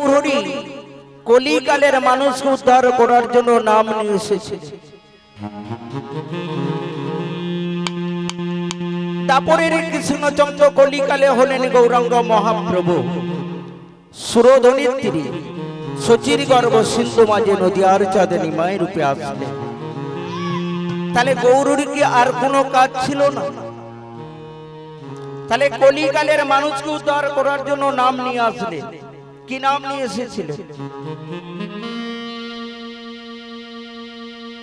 গৌরহরি কলিকালের মানুষকে উদ্ধার করার জন্য নাম নিয়ে এসেছে। তারপরে কৃষ্ণচন্দ্র কলিকালে হলেন গৌরাঙ্গ মহাপ্রভু। সুরধনির তীরে সচির গর্ভ সিন্ধু মাঝে নদীয়ার চাঁদনী মায়ের রূপে আসলেন। তাহলে গৌরহরি কি আর কোনো কাজ ছিল না? তাহলে কলিকালের মানুষকে উদ্ধার করার জন্য নাম নিয়ে আসলেন। কি নাম নিয়ে এসেছিলেন?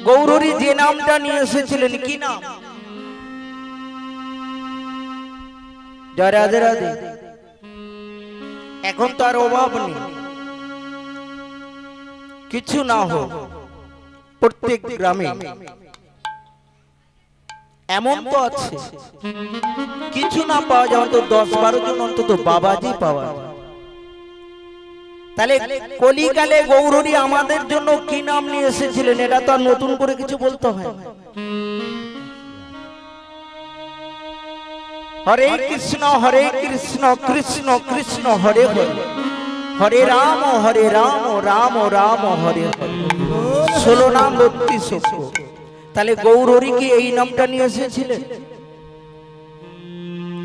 গৌরহরি যে নামটা নিয়ে এসেছিলেন কি নাম? জয় রাধে রাধে। এখন তো আর অভাব নেই, কিছু না হোক প্রত্যেক গ্রামে এমন তো আছে, কিছু না পাওয়া যায় অন্তত 10-12 জন অন্তত বাবাজি পাওয়া যায়। তাহলে কলিকালে গৌরহরি আমাদের জন্য কি নাম নিয়ে এসেছিলেন এটা তো আর নতুন করে কিছু বলতে হয়। হরে কৃষ্ণ কৃষ্ণ কৃষ্ণ হরে হরে, হরে রাম রাম রাম হরে হরে। 16 নাম 32 অক্ষর। তাহলে গৌরহরি কি এই নামটা নিয়ে এসেছিলেন?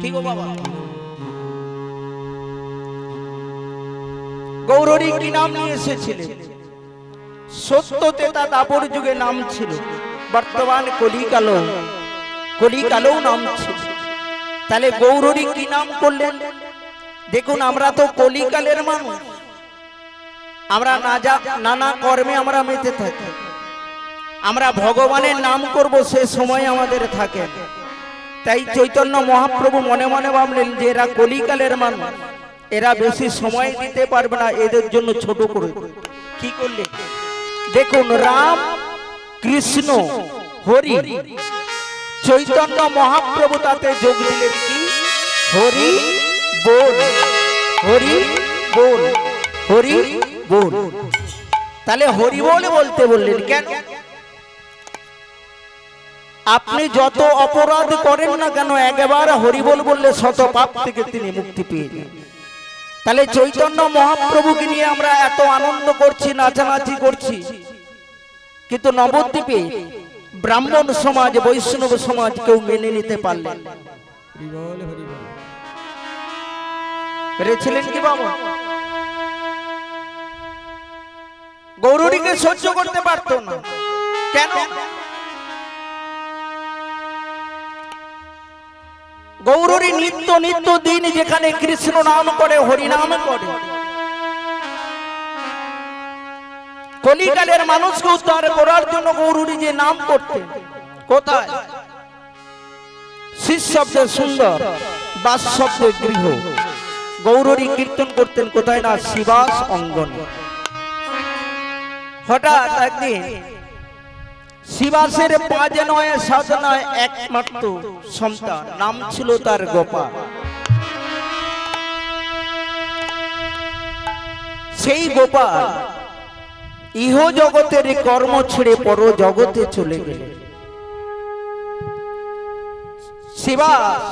ঠিক ও বাবা? গৌরহরি কি নাম নিয়ে এসেছিলেন? সত্য তেতা দাপর যুগে নাম ছিল, বর্তমান কলিকালেও নাম ছিল। তাহলে গৌরহরি কি নাম করলেন? দেখুন, আমরা তো কলিকালের মানুষ, আমরা নানা কর্মে আমরা মেতে থাকি। আমরা ভগবানের নাম করব সে সময় আমাদের থাকে। তাই চৈতন্য মহাপ্রভু মনে মনে ভাবলেন যে এরা কলিকালের মানুষ, এরা বেশি সময় দিতে পারবে না, এদের জন্য ছোট করে কি করলেন? দেখুন, রাম কৃষ্ণ হরি, চৈতন্য মহাপ্রভু তাতে যোগ দিলেন কি? হরি বল, হরি বল, হরি বল। তাহলে হরি বল বলতে বললেন কেন? আপনি যত অপরাধ করেন না কেন, একবার হরি বল বললে শত পাপ থেকে তিনি মুক্তি পেয়ে যান। তাহলে চৈতন্য মহাপ্রভুকে নিয়ে আমরা এত আনন্দ করছি, নাচানাচি করছি, কিন্তু নবদ্বীপে ব্রাহ্মণ সমাজ, বৈষ্ণব সমাজ কেউ মেনে নিতে পারলেন পেরেছিলেন কি বাবা? গৌরহরিকে সহ্য করতে পারত না। কেন? গৌরহরি নিত্য নিত্য দিন যেখানে কৃষ্ণ নাম করে, হরি নাম করে, কলিকালের মানুষকে উদ্ধার করার জন্য গৌরহরি যে নাম করতেন, কোথায়? শিব শব্দে সুন্দর, বাস শব্দে গৃহ। গৌরহরি কীর্তন করতেন কোথায় না? শিবাস অঙ্গনে। হঠাৎ একদিন শিবাসের 5 নয় 7 নয় একমাত্র সন্তান, নাম ছিল তার গোপাল। সেই গোপাল ইহ জগতের কর্ম ছেড়ে পর জগতে চলে গেলেন। শিবাস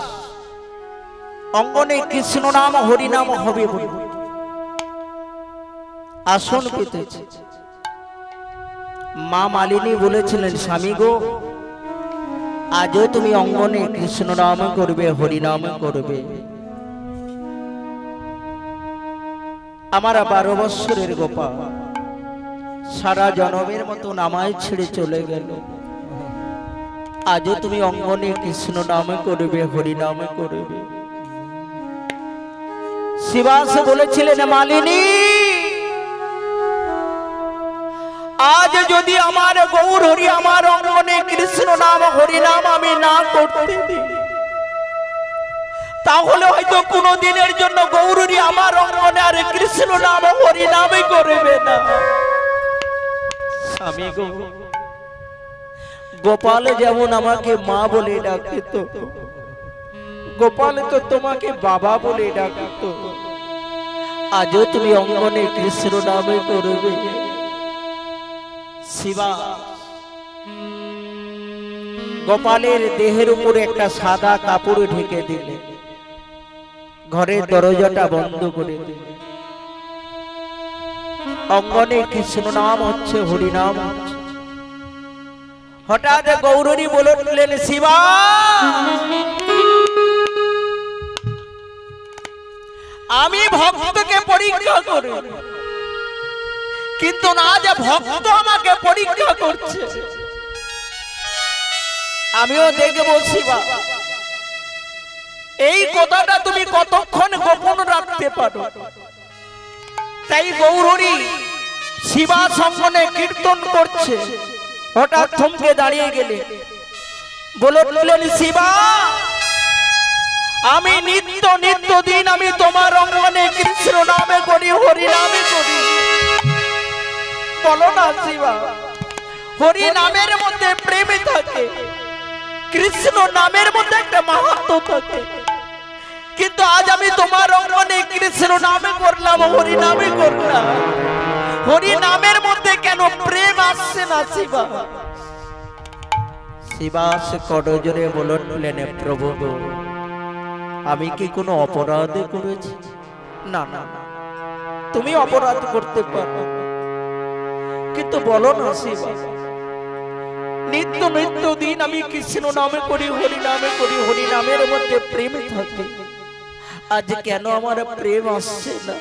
অঙ্গনে কৃষ্ণ নাম হরি নাম হবে বলে আসন পেতেছে। মা মালিনী বলেছিলেন, স্বামী গো, আজও তুমি অঙ্গনে কৃষ্ণ নাম করবে, হরি নাম করবে। আমার 12 বৎসরের গোপাল সারা জনমের মতো আমায় ছেড়ে চলে গেল, আজও তুমি অঙ্গনে কৃষ্ণ নাম করবে, হরি নাম করবে। শিবাস বলেছিলেন, মালিনী, আজ যদি আমার গৌরহরি আমার অঙ্গনে কৃষ্ণ নাম হরি নাম আমি না করতে দিই, তাহলে হয়তো কোনো দিনের জন্য গৌরহরি আমার অঙ্গনে আর কৃষ্ণ নাম হরি নামই করবে না। স্বামী গো, গোপাল যেমন আমাকে মা বলে ডাকত, গোপাল তো তোমাকে বাবা বলে ডাকত, আজও তুমি অঙ্গনে কৃষ্ণ নামই করবে। শিবা গোপালের দেহের উপরে একটা সাদা কাপড় ঢেকে দিলে, ঘরের দরজাটা বন্ধ করে দিলে। অঙ্গনে কৃষ্ণ নাম হচ্ছে, হরি নাম হচ্ছে। হঠাৎ গৌরী বলে উঠলেন, শিবা আমি ভক্তকে পরীক্ষা করি, কিন্তু না যে ভক্ত আমাকে পরীক্ষা করছে, আমিও দেখবো শিবা এই কথাটা তুমি কতক্ষণ গোপন রাখতে পারো। তাই গৌরী শিবা সঙ্গনে কীর্তন করছে, হঠাৎ থমকে দাঁড়িয়ে গেলে বললেন, শিবা আমি নিত্য নিত্য দিন আমি তোমার অঙ্গনে কৃষ্ণ নামে করি, হরি নামে করি। বলো না শিবা, হরি নামের মধ্যে প্রেম থাকে, কৃষ্ণ নামের মধ্যে একটা মাহাত্ম্য থাকে, কিন্তু আজ আমি তোমার অঙ্গনে কৃষ্ণ নামে করলাম, হরি নামে করলাম, হরি নামের মধ্যে কেন প্রেম আসছে না শিবা? শিবা সে করজোরে বললেন, প্রভু আমি কি কোনো অপরাধ করেছি? না না, তুমি অপরাধ করতে পারো, কিন্তু বলো না শিবা নিত্য নিত্য দিন আমি কৃষ্ণ নামে করি, হরি নামে করি, হরি নামের মধ্যে প্রেম থাকে, আজ কেন আমার প্রেম আসছে না?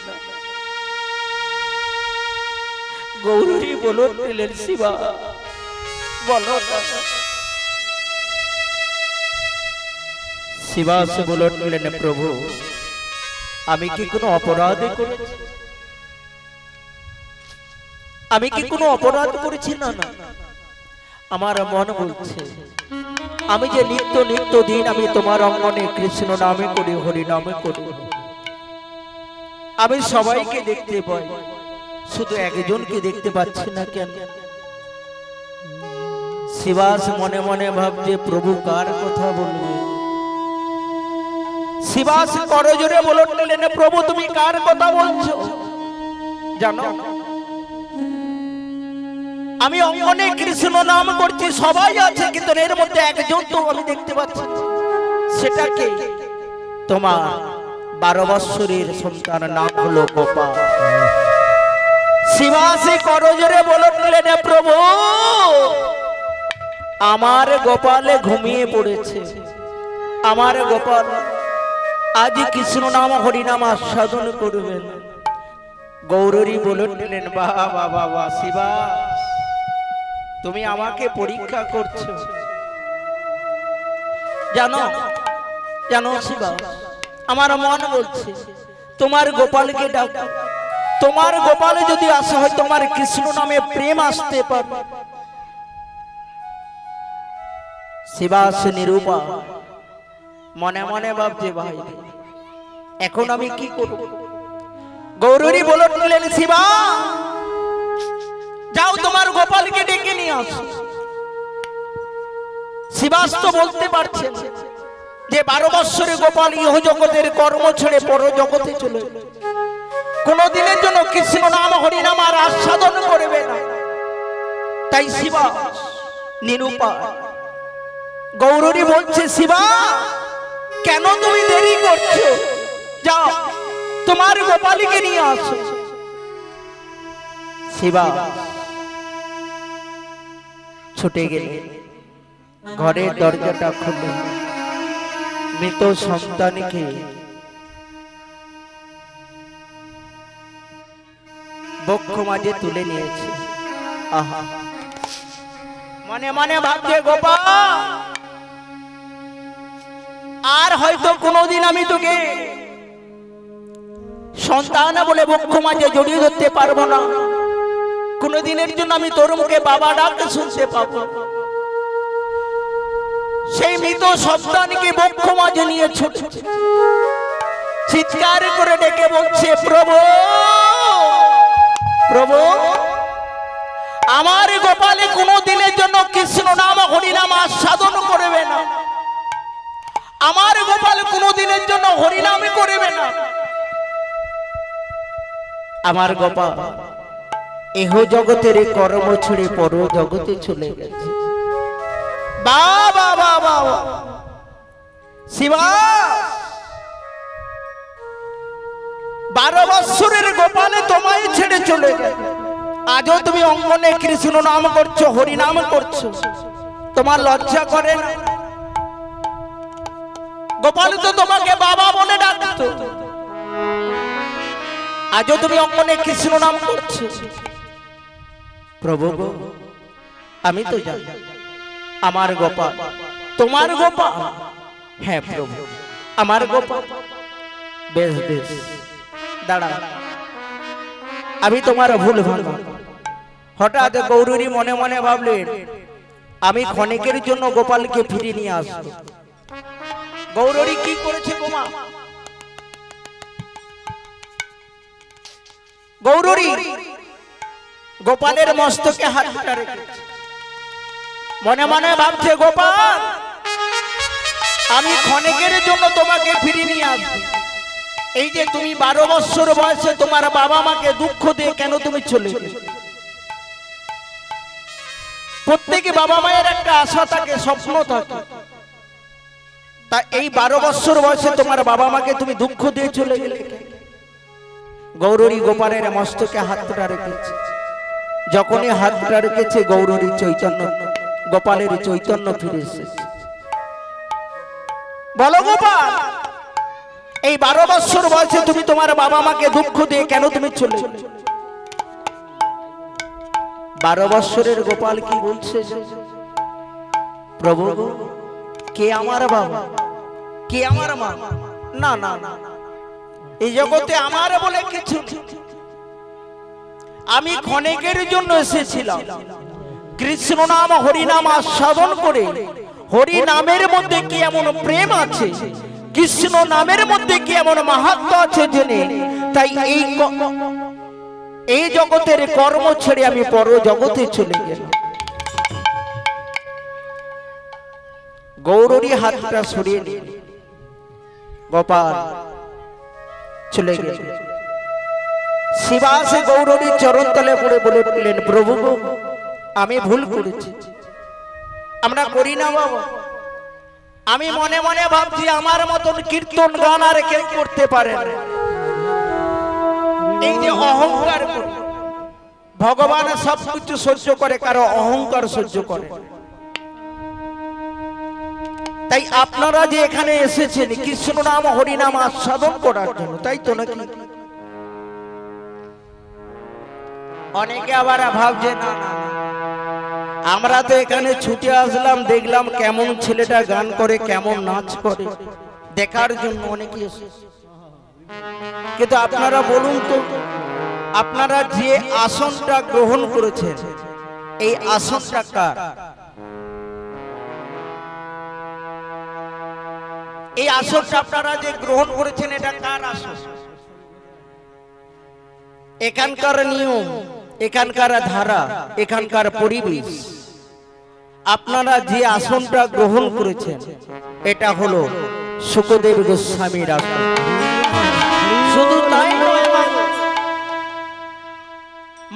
গৌরী বললেন, শিবা বলো না। শিবা সে বললেন, প্রভু আমি কি কোনো অপরাধ করেছি? আমি কি কোনো অপরাধ করেছি? না না, আমার মন বলছে আমি যে নিত্য নিত্য দিন আমি তোমার অঙ্গনে কৃষ্ণ নামে করি, হরি নামে করি, আমি সবাইকে দেখতে পাই, শুধু একজনকে দেখতে পাচ্ছি না কেন? শিবাস মনে মনে ভাবছে প্রভু কার কথা বলবে? শিবাস করজোরে বললেন, প্রভু তুমি কার কথা বলছো? জানো আমি অঙ্গনে কৃষ্ণ নাম করছি, সবাই আছে, কিন্তু এর মধ্যে একজন তো আমি দেখতে পাচ্ছি, সেটা কে? তোমার 12 বৎসরের সন্তান, নাম হলো গোপাল। শিবাসী করজোরে বললেন, প্রভু আমার গোপালে ঘুমিয়ে পড়েছে, আমার গোপাল আজ কৃষ্ণ নাম হরি নাম আস্বাদন করবেন। গৌরী বললেন, বাবা বাবা শিবা তুমি আমাকে পরীক্ষা করছো, জানো জানো শিবা আমার মন বলছে তোমার গোপালকে ডাকো, তোমার গোপালে যদি আসা হয় তোমার কৃষ্ণ নামে প্রেম আসতে পারে। শিবাস নিরূপা মনে মনে ভাবছে ভাই এখন আমি কি করব? গৌরী বললেন, শিবা যাও তোমার গোপালকে ডেকে নিয়ে আসো। শিবাস তো বলতে পারছেন যে 12 বৎসরে গোপাল ইহ জগতের কর্ম ছেড়ে পর জগতে চলে, কোনদিনের জন্য কৃষ্ণ নাম হরি নাম আর আস্বাদন করবে না। তাই শিবা নিরূপা গৌরী বলছে, শিবা কেন তুমি দেরি করছো? যাও তোমার গোপালকে নিয়ে আসো। শিবা ছুটে গেলে ঘরের দরজাটা খুলে মৃত সন্তানকে বক্ষ মাঝে তুলে নিয়েছে। আহা মনে মনে ভাবছে গোপাল আর হয়তো কোনোদিন আমি তোকে সন্তান বলে বক্ষ মাঝে জড়িয়ে ধরতে পারবো না, কোনোদিনের জন্য আমি তোর মুখে বাবা ডাক শুনতে পাবো। সেই মৃত সন্তানকে বক্ষ মাঝে নিয়ে ছোট চিৎকার করে ডেকে বলছে, প্রভু প্রভু আমার গোপালে কোনোদিনের জন্য কৃষ্ণ নাম হরি নাম আস্বাদন করবে না, আমার গোপাল কোনোদিনের জন্য হরি নামই করবে না। আমার গোপাল এহ জগতের কর্ম ছেড়ে পর জগতে চলে গেছে। বাবা বাবা শিবা 12 বৎসরের গোপালে তোমায় ছেড়ে চলে গেছে, আজও তুমি অঙ্গনে কৃষ্ণ নাম করছো, হরি নাম করছো, তোমার লজ্জা করে না? গোপাল তো তোমাকে বাবা বলে ডাকতো, আজও তুমি অঙ্গনে কৃষ্ণ নাম করছো। প্রভু গো, আমি তো জানি আমার গোপাল তোমার গোপাল। হ্যাঁ প্রভু, আমার গোপাল। বেশ বেশ, দাঁড়া, আমি তোমার ভুল ভাবব। হঠাৎ গৌরী মনে মনে ভাবলেন আমি ক্ষণিকের জন্য গোপালকে ফিরিয়ে নিয়ে আসবো। গৌরী কি করেছে গোমা? গৌরী গোপালের মস্তকে হাতটা রেখেছে, মনে মনে ভাবছে গোপাল আমি ক্ষণিকের জন্য তোমাকে ফিরিয়ে নিয়ে আসবো। এই যে তুমি 12 বছর বয়সে তোমার বাবা মাকে দুঃখ দিয়ে কেন তুমি চলে গেলে? প্রত্যেক বাবা মায়ের একটা আশা থাকে, স্বপ্ন থাকে। তা এই 12 বছর বয়সে তোমার বাবা মাকে তুমি দুঃখ দিয়ে চলে গেলে। গৌরী গোপালের মস্তকে হাতটা রেখেছে। যখনই হাতটা রেখেছে গৌরী চৈতন্য, গোপালের চৈতন্য ফিরে এসেছে। বলো গোপাল, এই 12 বছর বয়সে তুমি তোমার বাবা মাকে দুঃখ দিয়ে কেন তুমি চলে গেলে? 12 বছরের গোপাল কি বলছে? প্রভু কে আমার বাবা, কে আমার মা? না না না, এই জগতে আমার বলে কিছু। আমি ক্ষণিকের জন্য এসেছিলাম কৃষ্ণ নাম হরি নাম আস্বাদন করে। হরি নামের মধ্যে কি এমন প্রেম আছে, কৃষ্ণ নামের মধ্যে কি এমন মাহাত্ম্য আছে জেনে তাই এই জগতের কর্ম ছেড়ে আমি পর জগতে চলে গেলাম। গৌরী হাতটা সরিয়ে নিয়ে গোপাল চলে গেল। শিবাসে গৌরী চরণ তলে পড়ে বললেন প্রভু আমি ভুল করেছি, আমরা করি না বাবা। আমি মনে মনে ভাবছি আমার মতন কীর্তন গান আর কেউ করতে পারে না। এই যে অহংকার, ভগবান সবকিছু সহ্য করে, কারো অহংকার সহ্য করে। তাই আপনারা যে এখানে এসেছেন কৃষ্ণ নাম হরি নাম আস্বাদন করার জন্য, তাই তো নাকি? অনেকে আবার ভাবছে না আমরা তো এখানে ছুটে আসলাম, দেখলাম কেমন ছেলেটা গান করে, কেমন নাচ করে, দেখার জন্য অনেকে এসেছে। কিন্তু আপনারা বলুন তো, আপনারা যে আসনটা গ্রহণ করেছেন এই আসনটা কার? এই আসনটা আপনারা যে গ্রহণ করেছেন এটা কার আসন? এখানকার নিয়ম, এখানকার ধারা, এখানকার পরিবেশ, আপনারা যে আসনটা গ্রহণ করেছেন এটা হলো শুকদেব গোস্বামীর আসন। শুধু তাই নয়,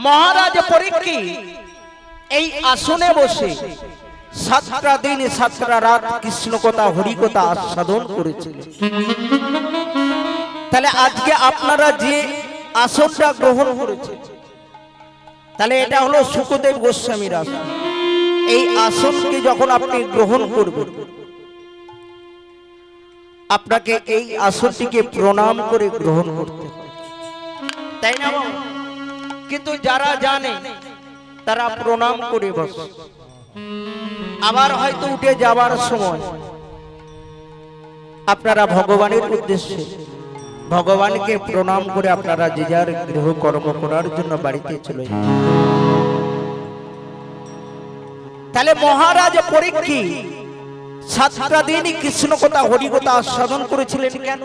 মহারাজ পরীক্ষিত এই আসনে বসে 7টা দিন 7টা রাত কৃষ্ণ কথা হরি কথা আস্বাদন করেছিলেন। তাহলে আজকে আপনারা যে আসনটা গ্রহণ করেছেন তাহলে এটা হলো শুকদেব গোস্বামীর আসন। এই আসনকে যখন আপনি গ্রহণ করবেন আপনাকে এই আসনটিকে প্রণাম করে গ্রহণ করতে হবে, তাই না? কিন্তু যারা জানে তারা প্রণাম করে বসে। আবার হয়তো উঠে যাবার সময় আপনারা ভগবানের উদ্দেশ্যে ভগবানকে প্রণাম করে আপনারা যে যার গৃহ কর্ম করার জন্য বাড়িতে চলে যান। তাহলে মহারাজ পরীক্ষিত 7টা দিনই কৃষ্ণ কথা হরি কথা আস্বাদন করেছিলেন। কেন?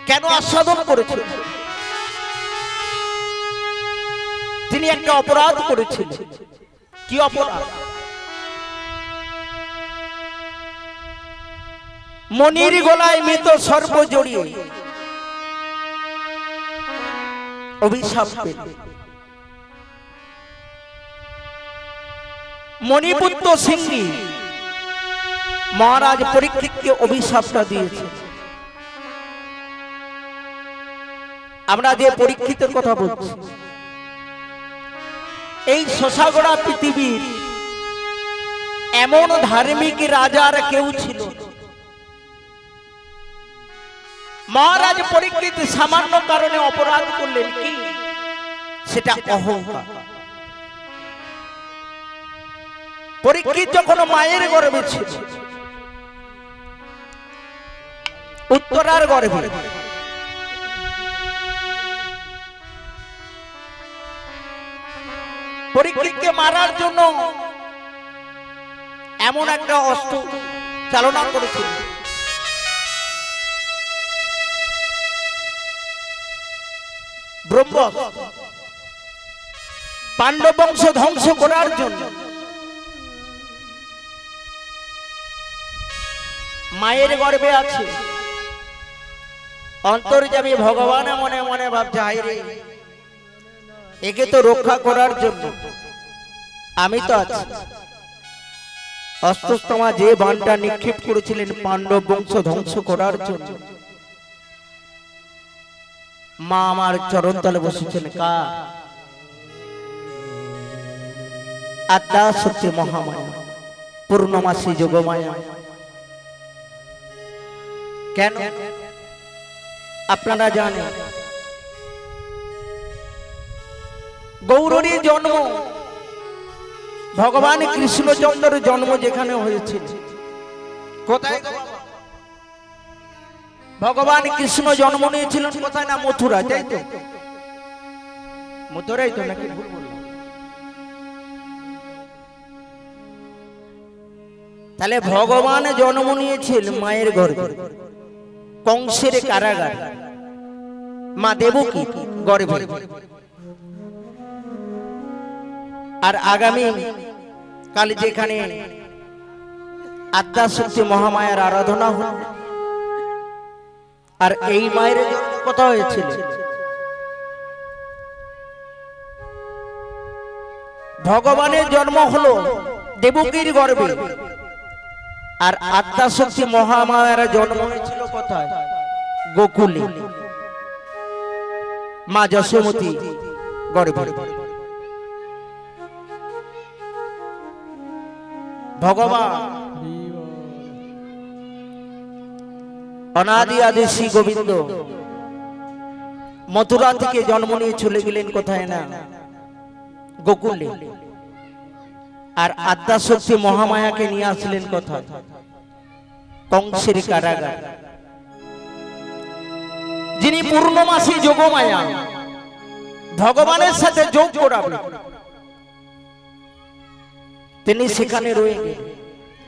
কেন আস্বাদন করেছিলেন? তিনি একটা অপরাধ করেছিলেন। কি অপরাধ? মনির গলায় মৃত সর্প জড়িয়ে অভিশাপ পেলেন। মণিপুত্র সিংহী মহারাজ পরীক্ষিতকে অভিশাপটা দিয়েছে। আমরা যে পরীক্ষিতের কথা বলছি, এই শশাগড়া পৃথিবীর এমন ধার্মিক রাজার কেউ ছিল। মহারাজ পরীক্ষিত সামান্য কারণে অপরাধ করলেন, কি সেটা অহংকার। পরীক্ষিত যখন মায়ের গর্ভে ছিল, উত্তরার গর্ভে, পরীক্ষিতকে মারার জন্য এমন একটা অস্ত্র চালনা করেছিল, ব্রহ্মাস্ত্র, পাণ্ডব বংশ ধ্বংস করার জন্য। মায়ের গর্ভে আছে, অন্তর্যামী ভগবান মনে মনে ভাবছে, হায় রে, একে তো রক্ষা করার জন্য আমি তো আছি। অস্তস্তমা যে বাণটা নিক্ষেপ করেছিলেন পাণ্ডব বংশ ধ্বংস করার জন্য, মা আমার চরণতলে বসেছেন। কার? আদ্যা শক্তি মহামায়া, পূর্ণমাসী যোগমায়া। কেন? আপনারা জানেন, গৌরীর জন্ম, ভগবান কৃষ্ণচন্দ্রের জন্ম যেখানে হয়েছিল, কোথায়? ভগবান কৃষ্ণ জন্ম নিয়েছিলেন কোথায়? না মথুরা, তাই তো? মথুরাই তো, নাকি ভুল বললাম? তাহলে ভগবান জন্ম নিয়েছিল মায়ের গর্ভে, কংসের কারাগার, মা দেবকী গর্ভে। আর আগামী কাল যেখানে আদ্যা শক্তি মহামায়ার আরাধনা হল, আর এই মায়ের কথা হয়েছিল ভগবানের জন্ম হলো দেবকীর গর্ভে, আর আদ্যা শক্তি মহামায়ার জন্ম হয়েছিল কোথায়? গোকুলে, মা যশোমতী গর্ভে। ভগবান অনাদি আদি শ্রী গোবিন্দ মথুরা থেকে জন্ম নিয়ে চলে গেলেন কোথায়? না গোকুলে। আর আদ্যা শক্তি মহামায়াকে নিয়ে আসলেন কোথায়? কংসের কারাগার। যিনি পূর্ণমাসী যোগমায়া, ভগবানের সাথে যোগ করাবেন, তিনি সেখানে রয়ে গেলেন।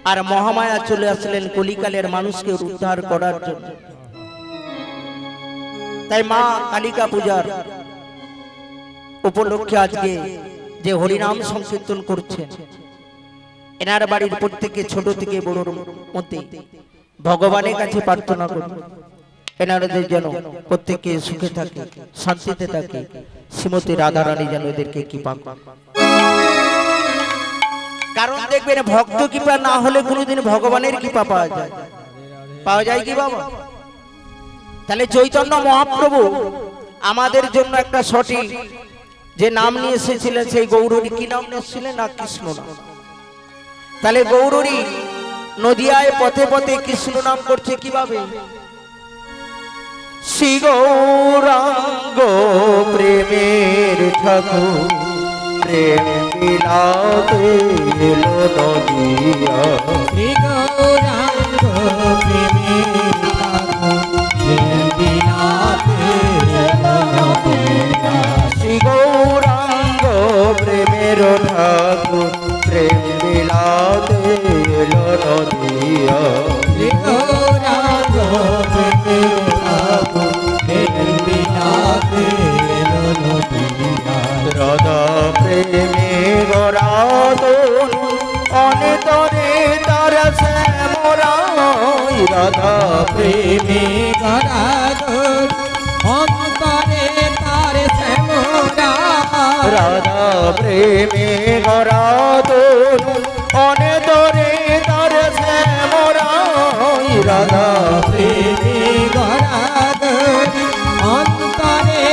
আর মহামায়া চলে আসলেন কলিকালের মানুষকে উদ্ধার করার জন্য। তাই মা কালিকা পূজার উপলক্ষে আজকে যে হরিনাম সংকীর্তন করছেন, এনার বাড়ির প্রত্যেকে ছোট থেকে বড়র মধ্যে ভগবানের কাছে প্রার্থনা করুন, এনাদের যেন প্রত্যেকে সুখে থাকে, শান্তিতে থাকে, শ্রীমতী রাধারানী যেন এদেরকে কৃপা করেন। কারণ দেখবেন, ভক্ত কৃপা না হলে কোনোদিন ভগবানের কৃপা পাওয়া যায়? পাওয়া যায় কি বাবা? তাহলে চৈতন্য মহাপ্রভু আমাদের জন্য একটা সঠিক যে নাম নিয়ে এসেছিলেন, সেই গৌরী কি নাম নিয়েছিলেন? না কৃষ্ণ নাম। তাহলে গৌরী নদিয়ায় পথে পথে কৃষ্ণ নাম করছে কিভাবে? শ্রী গৌরাঙ্গ প্রেমের ঠাকুর, প্রেম বিলাতে এলো নদিয়া। শ্রী গৌরাঙ্গ প্রেমের ঠাকুর, প্রেম বিলাতে এলো নদিয়া। শ্রী গৌরাঙ্গ প্রেমের ঠাকুর, প্রেম বিলাতে এলো নদিয়া। শ্রী গৌরাঙ্গ প্রেমের ঠাকুর, প্রেম বিলাতে এলো নদিয়া। রাধা প্রেমে গরাদন অনেতরে তার শ্যামরাই। রাধা প্রেমে গরাদন অন্তরে তার শ্যামরা। রাধা প্রেমে গরাদন অনেতরে তার শ্যামরাই। রাধা প্রেমে গরাদন অন্তরে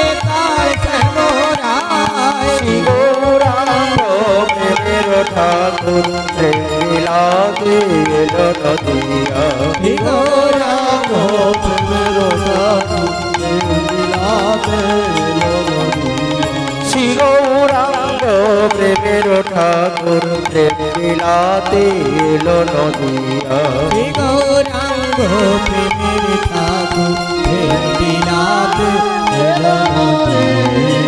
ঠাকুর প্রেম বিলাতে এলো নদিয়া শ্রী গৌরাঙ্গ প্রেমের ঠাকুর প্রেম বিলাতে এলো নদিয়া।